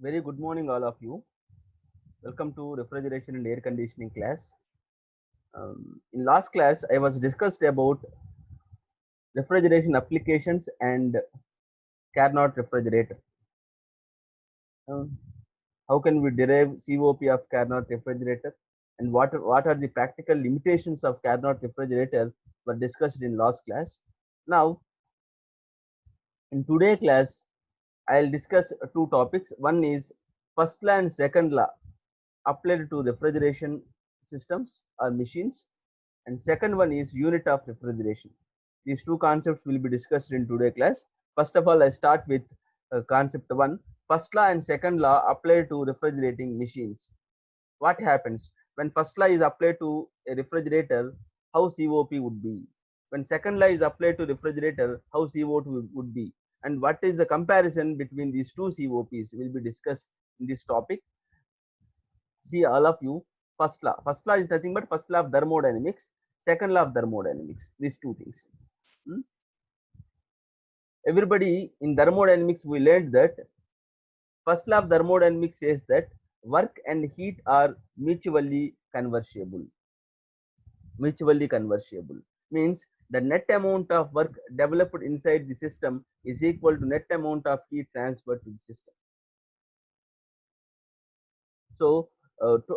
Very good morning, all of you. Welcome to refrigeration and air conditioning class. In last class, I was discussed about refrigeration applications and Carnot refrigerator. Um, how can we derive COP of Carnot refrigerator, and what are the practical limitations of Carnot refrigerator were discussed in last class. Now, in today class, I'll discuss two topics. One is first law and second law applied to refrigeration systems or machines, and second one is unit of refrigeration. These two concepts will be discussed in today class. First of all, I start with concept one. First law and second law apply to refrigerating machines. What happens when first law is applied to a refrigerator? How COP would be? When second law is applied to refrigerator, how CO2 would be? And what is the comparison between these two COPs will be discussed in this topic. See, all of you, first law is nothing but first law of thermodynamics, second law of thermodynamics, these two things. Hmm? Everybody in thermodynamics, we learned that first law of thermodynamics says that work and heat are mutually conversible means the net amount of work developed inside the system is equal to net amount of heat transferred to the system. So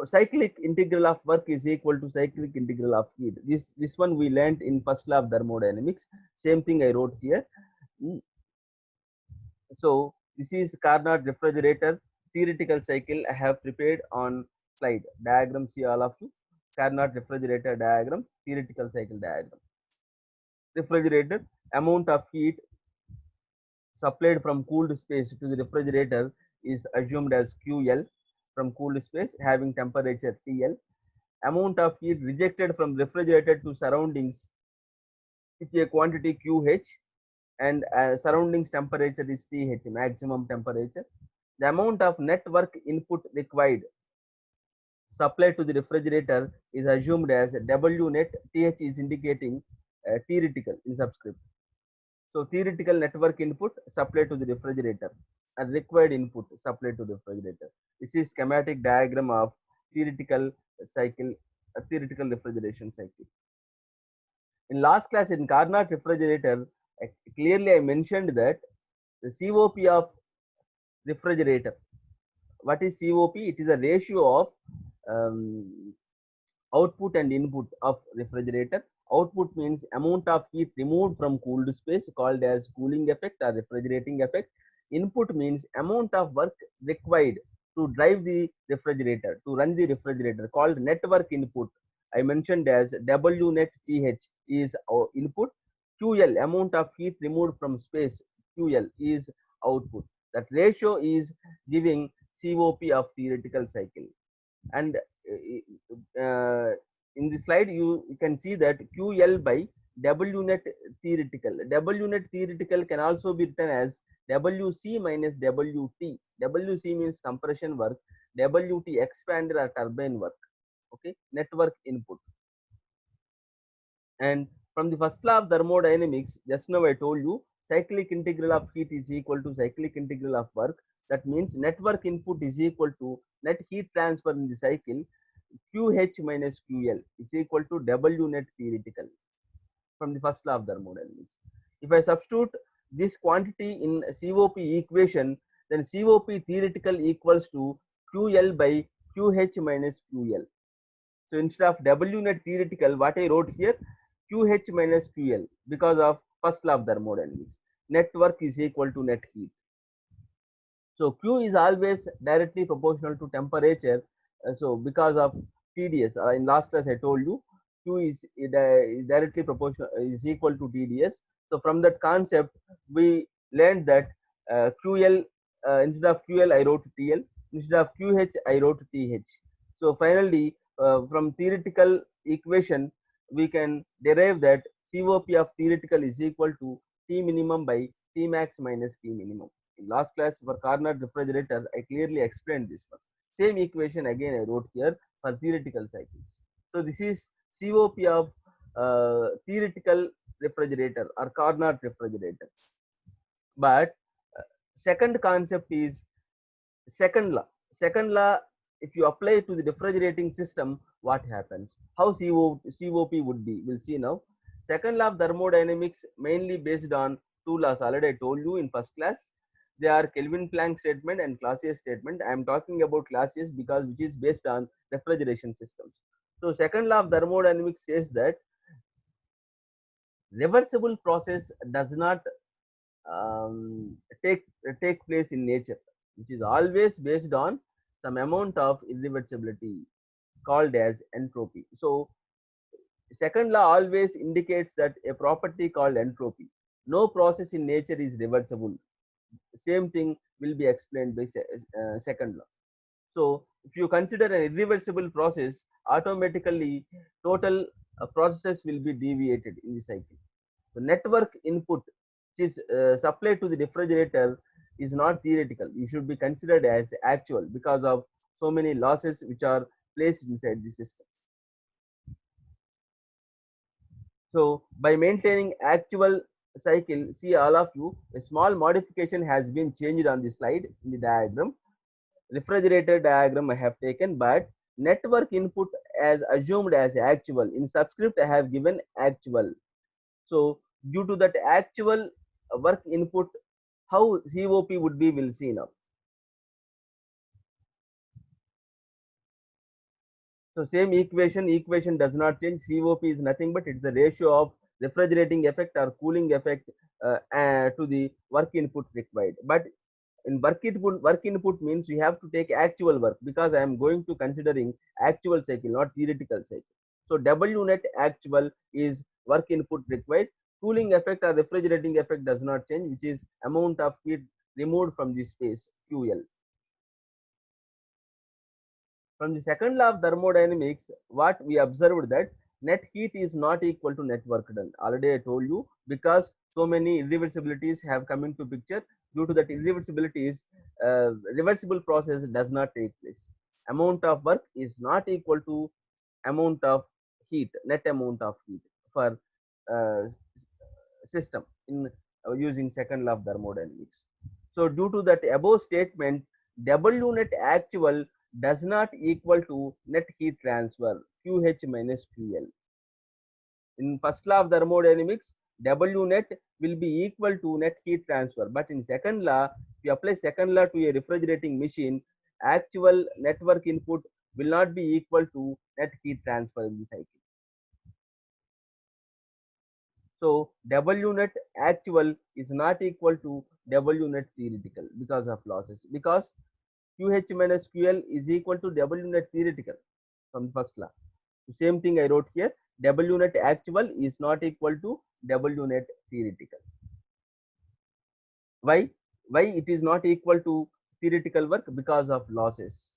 cyclic integral of work is equal to cyclic integral of heat. This one we learned in first law of thermodynamics. Same thing I wrote here. Mm, So this is Carnot refrigerator theoretical cycle I have prepared on slide diagram. See all of you. Carnot refrigerator diagram, theoretical cycle diagram. Refrigerator amount of heat supplied from cooled space to the refrigerator is assumed as QL from cooled space having temperature TL. Amount of heat rejected from refrigerator to surroundings with a quantity QH, and surroundings temperature is TH, maximum temperature. The amount of network input required supplied to the refrigerator is assumed as W net. TH is indicating theoretical in subscript. So theoretical network input supplied to the refrigerator and required input supplied to the refrigerator. This is schematic diagram of theoretical cycle, theoretical refrigeration cycle. In last class in Carnot refrigerator, clearly I mentioned that the COP of refrigerator. What is COP? It is a ratio of um, output and input of refrigerator. Output means amount of heat removed from cooled space called as cooling effect or refrigerating effect. Input means amount of work required to drive the refrigerator, to run the refrigerator called network input. I mentioned as W net TH is our input. QL amount of heat removed from space, QL is output. That ratio is giving COP of theoretical cycle. And in the slide you can see that QL by W net theoretical. W net theoretical can also be written as WC minus WT. WC means compression work, WT expander or turbine work. Okay, network input. And from the first law of thermodynamics, just now I told you cyclic integral of heat is equal to cyclic integral of work. That means network input is equal to net heat transfer in the cycle. QH minus QL is equal to W net theoretical from the first law of thermodynamics. If I substitute this quantity in COP equation, then COP theoretical equals to QL by QH minus QL. So instead of W net theoretical, what I wrote here, QH minus QL because of first law of thermodynamics. Net work is equal to net heat. So Q is always directly proportional to temperature. So because of TDS, in last class I told you Q is directly proportional is equal to TDS. So from that concept, we learned that QL instead of QL I wrote TL, instead of QH I wrote TH. So finally, from theoretical equation, we can derive that COP of theoretical is equal to T minimum by T max minus T minimum. In last class for Carnot refrigerator, I clearly explained this one. Same equation again I wrote here for theoretical cycles. So this is COP of theoretical refrigerator or Carnot refrigerator. But second concept is Second law, if you apply it to the refrigerating system, what happens? How COP would be? We'll see now. Second law of thermodynamics mainly based on two laws. Already I told you in first class. They are Kelvin-Planck statement and Clausius statement. I am talking about Clausius because which is based on refrigeration systems. So second law of thermodynamics says that reversible process does not um, take take place in nature, which is always based on some amount of irreversibility called as entropy. So second law always indicates that a property called entropy. No process in nature is reversible. Same thing will be explained by second law. So if you consider an irreversible process, automatically total processes will be deviated in the cycle. The network input which is supplied to the refrigerator is not theoretical. You should be considered as actual because of so many losses which are placed inside the system. So by maintaining actual cycle, see all of you, a small modification has been changed on the slide in the diagram. Refrigerator diagram I have taken, but network input as assumed as actual. In subscript I have given actual. So due to that actual work input, how COP would be, we'll see now. So same equation does not change. COP is nothing but it's the ratio of refrigerating effect or cooling effect to the work input required. But in work input means we have to take actual work because I am going to considering actual cycle, not theoretical cycle. So W net actual is work input required. Cooling effect or refrigerating effect does not change, which is amount of heat removed from the space, QL. From the second law of thermodynamics, what we observed that net heat is not equal to net work done. Already I told you, because so many irreversibilities have come into picture. Due to that irreversibilities, reversible process does not take place. Amount of work is not equal to amount of heat, net amount of heat for uh, system in using second law of thermodynamics. So due to that above statement, W net actual does not equal to net heat transfer, QH minus QL. In first law of thermodynamics, W net will be equal to net heat transfer. But in second law, if you apply second law to a refrigerating machine, actual network input will not be equal to net heat transfer in the cycle. So W net actual is not equal to W net theoretical because of losses. Because QH minus QL is equal to W net theoretical from first law. Same thing I wrote here. W net actual is not equal to W net theoretical. Why? Why it is not equal to theoretical work? Because of losses.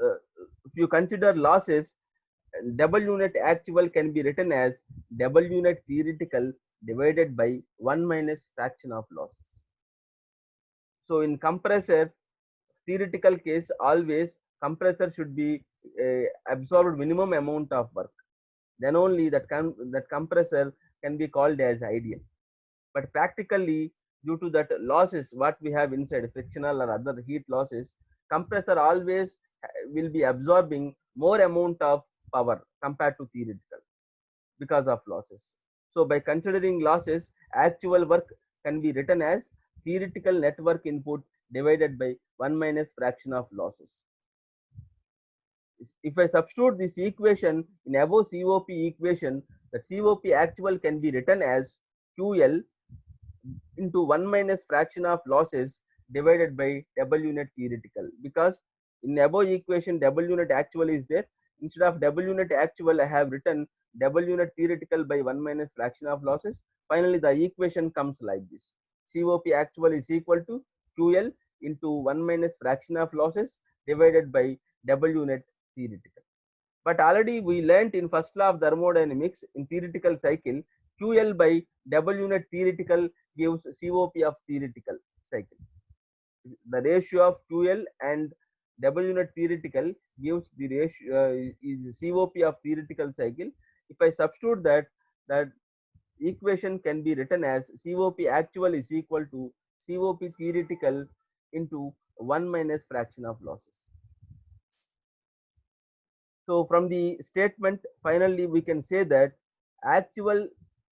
Uh, if you consider losses, W net actual can be written as W net theoretical divided by 1 minus fraction of losses. So in compressor, theoretical case, always compressor should be absorbed minimum amount of work. Then only that compressor can be called as ideal. But practically, due to that losses what we have inside, frictional or other heat losses, compressor always will be absorbing more amount of power compared to theoretical because of losses. So by considering losses, actual work can be written as theoretical network input divided by 1 minus fraction of losses. If I substitute this equation in above COP equation, the COP actual can be written as QL into 1 minus fraction of losses divided by W net theoretical, because in above equation W net actual is there. Instead of W net actual, I have written W net theoretical by 1 minus fraction of losses. Finally, the equation comes like this: COP actual is equal to QL into 1 minus fraction of losses divided by W net theoretical. But already we learnt in first law of thermodynamics in theoretical cycle, QL by W net theoretical gives COP of theoretical cycle. The ratio of QL and W net theoretical gives the ratio is COP of theoretical cycle. If I substitute that equation can be written as COP actual is equal to COP theoretical into 1 minus fraction of losses. So from the statement, finally we can say that actual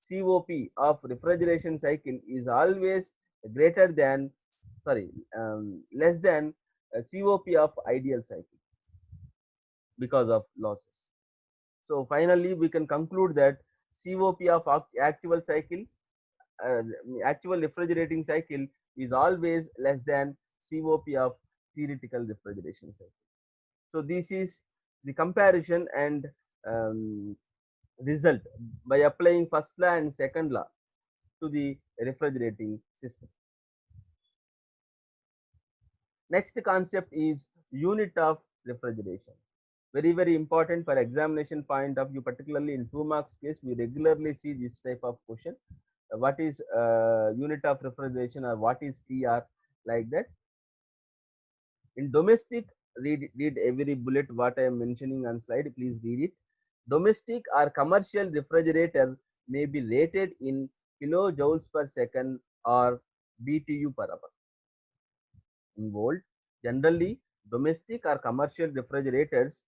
COP of refrigeration cycle is always greater than, sorry, less than COP of ideal cycle because of losses. So finally we can conclude that COP of actual cycle, uh, actual refrigerating cycle is always less than COP of theoretical refrigeration cycle. So this is the comparison and result by applying first law and second law to the refrigerating system. Next concept is unit of refrigeration. Very, very important for examination point of view, particularly in 2 marks case. We regularly see this type of question. What is unit of refrigeration, or what is TR, like that. In domestic, read every bullet what I am mentioning on slide. Please read it. Domestic or commercial refrigerator may be rated in kilojoules per second or BTU per hour. In volt, generally domestic or commercial refrigerators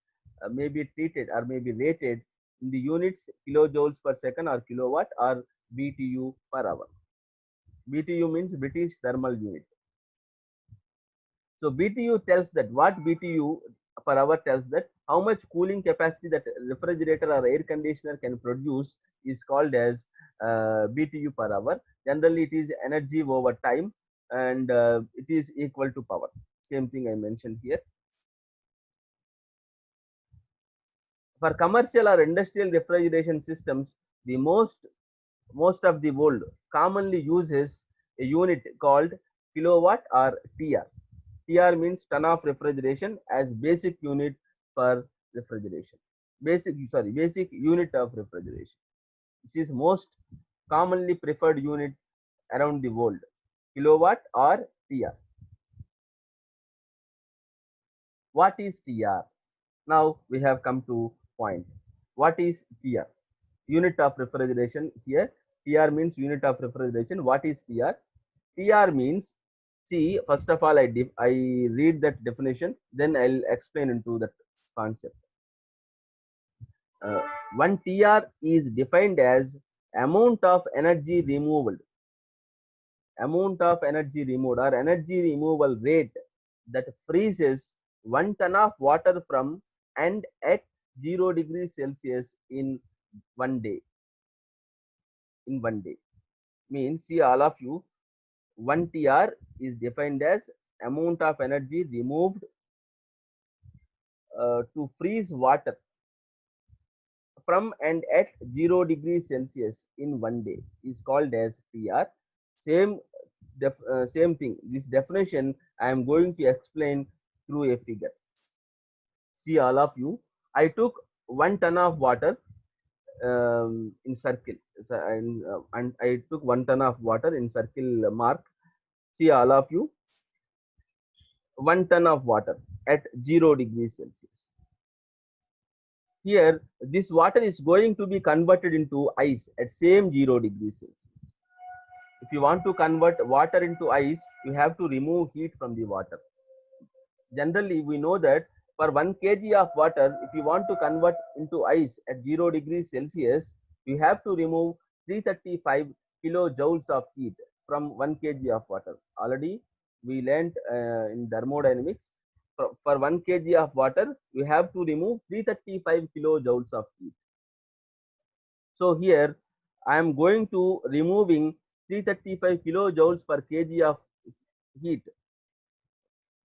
may be treated or may be rated in the units kilojoules per second or kilowatt or BTU per hour. BTU means British thermal unit. So BTU tells that, what BTU per hour tells that how much cooling capacity that refrigerator or air conditioner can produce is called as BTU per hour. Generally, it is energy over time, and it is equal to power. Same thing I mentioned here. For commercial or industrial refrigeration systems, the most of the world commonly uses a unit called kilowatt or TR. TR means ton of refrigeration as basic unit for refrigeration. Basic unit of refrigeration. This is most commonly preferred unit around the world, kilowatt or TR. What is TR? Now we have come to point. What is TR? Unit of refrigeration here. TR means unit of refrigeration. What is TR? TR means, see, first of all, I read that definition, then I'll explain into that concept. 1 TR is defined as amount of energy removed, or energy removal rate that freezes 1 ton of water from and at 0 degrees Celsius in 1 day. In 1 day means, see all of you, 1 TR is defined as amount of energy removed to freeze water from and at 0 degrees Celsius in 1 day is called as TR. Same thing. This definition I am going to explain through a figure. See all of you, I took 1 ton of water in circle, and I took 1 ton of water in circle mark. See all of you, 1 ton of water at 0 degrees Celsius. Here, this water is going to be converted into ice at same 0 degrees Celsius. If you want to convert water into ice, you have to remove heat from the water. Generally, we know that for 1 kg of water, if you want to convert into ice at 0 degrees Celsius, you have to remove 335 kilojoules of heat from 1 kg of water. Already we learned in thermodynamics, for 1 kg of water, we have to remove 335 kilojoules of heat. So here I am going to removing 335 kilojoules per kg of heat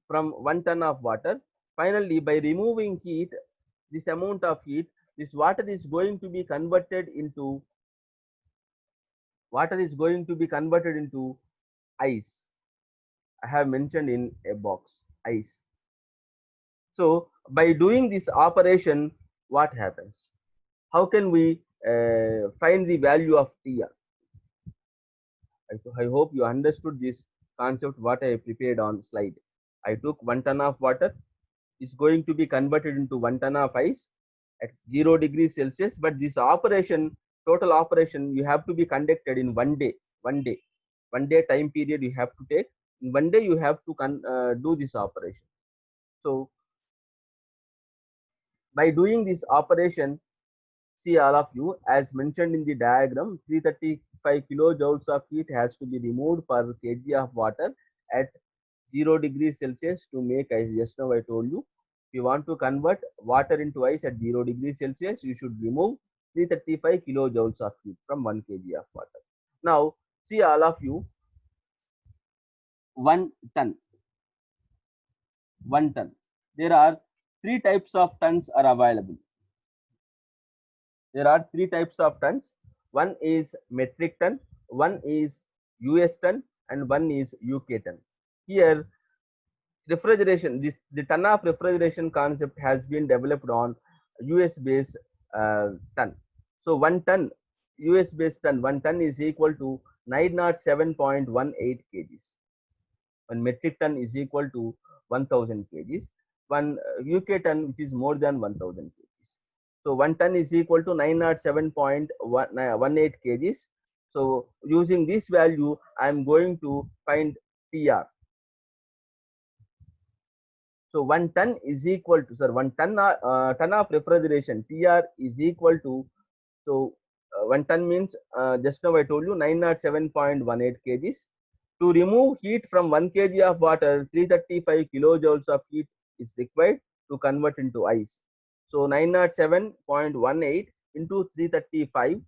from 1 ton of water. Finally, by removing heat, this amount of heat, this water is going to be converted into ice. I have mentioned in a box, ice. So by doing this operation, what happens? How can we find the value of TR? I hope you understood this concept what I prepared on slide. I took 1 ton of water, is going to be converted into 1 ton of ice at 0 degrees Celsius, but this operation, total operation, you have to be conducted in 1 day. 1 day time period you have to take. In 1 day you have to do this operation. So by doing this operation, see all of you, as mentioned in the diagram, 335 kilojoules of heat has to be removed per kg of water at 0 degrees Celsius to make ice. Just now I told you, if you want to convert water into ice at 0 degrees Celsius, you should remove 335 kilojoules of heat from 1 kg of water. Now, see all of you, 1 ton. 1 ton. There are three types of tons are available. There are three types of tons. One is metric ton, one is US ton, and one is UK ton. Here, refrigeration, the ton of refrigeration concept has been developed on US based ton. So 1 ton, US based ton, 1 ton is equal to 907.18 kgs. 1 metric ton is equal to 1000 kgs. 1 UK ton, which is more than 1000 kgs. So 1 ton is equal to 907.18 kgs. So using this value, I am going to find TR. So 1 ton is equal to, sir, 1 ton, ton of refrigeration, TR is equal to, so 1 ton means, just now I told you 907.18 kgs. To remove heat from 1 kg of water, 335 kilojoules of heat is required to convert into ice. So 907.18 into 335.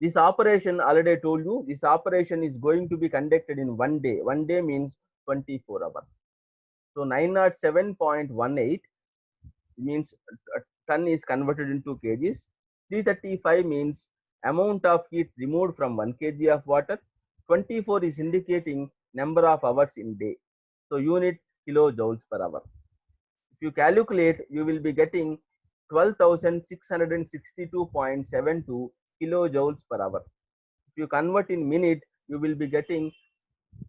This operation, already I told you, this operation is going to be conducted in 1 day. 1 day means 24 hours. So 907.18 means a ton is converted into kgs. 335 means amount of heat removed from 1 kg of water. 24 is indicating number of hours in day. So unit kilojoules per hour. If you calculate, you will be getting 12,662.72 kilojoules per hour. If you convert in minute, you will be getting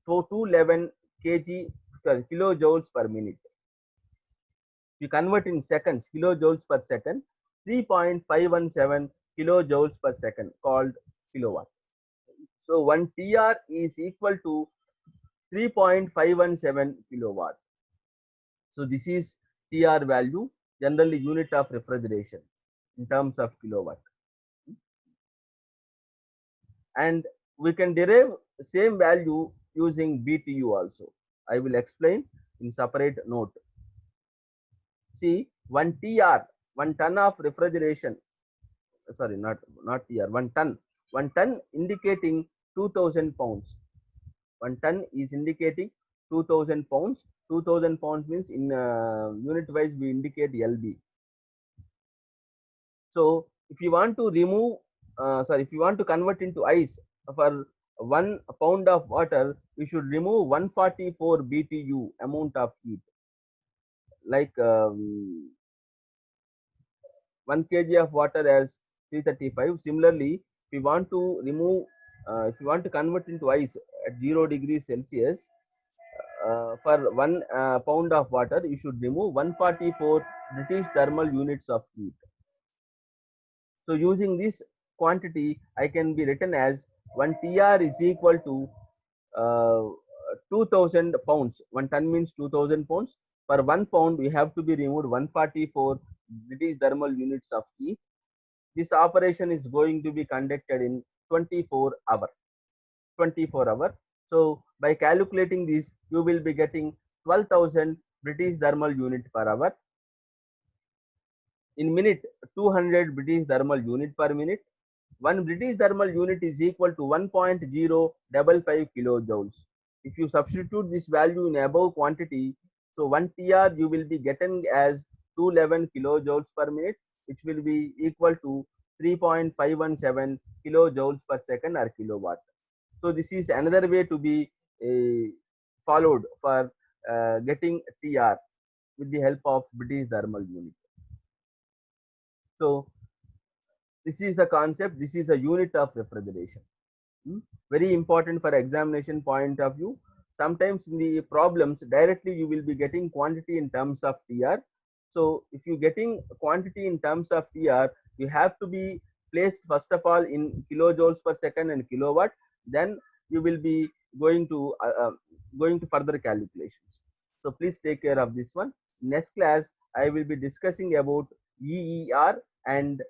211 kilojoules per minute. If you convert in seconds, kilojoules per second, 3.517 kilojoules per second, called kilowatt. So 1 TR is equal to 3.517 kilowatt. So this is TR value, generally unit of refrigeration in terms of kilowatt. And we can derive same value using BTU also. I will explain in separate note. See, 1 TR, 1 ton of refrigeration, sorry, not TR, 1 ton. 1 ton indicating 2000 pounds. 1 ton is indicating 2000 pounds. 2000 pounds means in unit wise we indicate LB. So if you want to remove, if you want to convert into ice for 1 pound of water, you should remove 144 BTU amount of heat. Like 1 kg of water as 335. Similarly, if you want to remove, if you want to convert into ice at 0 degrees Celsius, for 1 pound of water, you should remove 144 British thermal units of heat. So using this quantity, I can be written as 1 TR is equal to 2000 pounds. 1 ton means 2000 pounds. Per 1 pound, we have to be removed 144 British thermal units of heat. This operation is going to be conducted in 24 hours. 24 hours. So by calculating this, you will be getting 12,000 British thermal unit per hour. In minute, 200 British thermal unit per minute. 1 British thermal unit is equal to 1.055 kilojoules. If you substitute this value in above quantity, so 1 TR you will be getting as 211 kilojoules per minute, which will be equal to 3.517 kilojoules per second or kilowatt. So this is another way to be followed for getting TR with the help of British thermal unit. So this is the concept. This is a unit of refrigeration. Very important for examination point of view. Sometimes in the problems directly you will be getting quantity in terms of TR. So if you getting quantity in terms of TR, you have to be placed first of all in kilojoules per second and kilowatt. Then you will be going to further calculations. So please take care of this one. Next class I will be discussing about EER and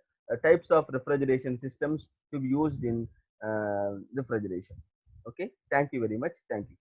types of refrigeration systems to be used in refrigeration. Okay, thank you very much. Thank you.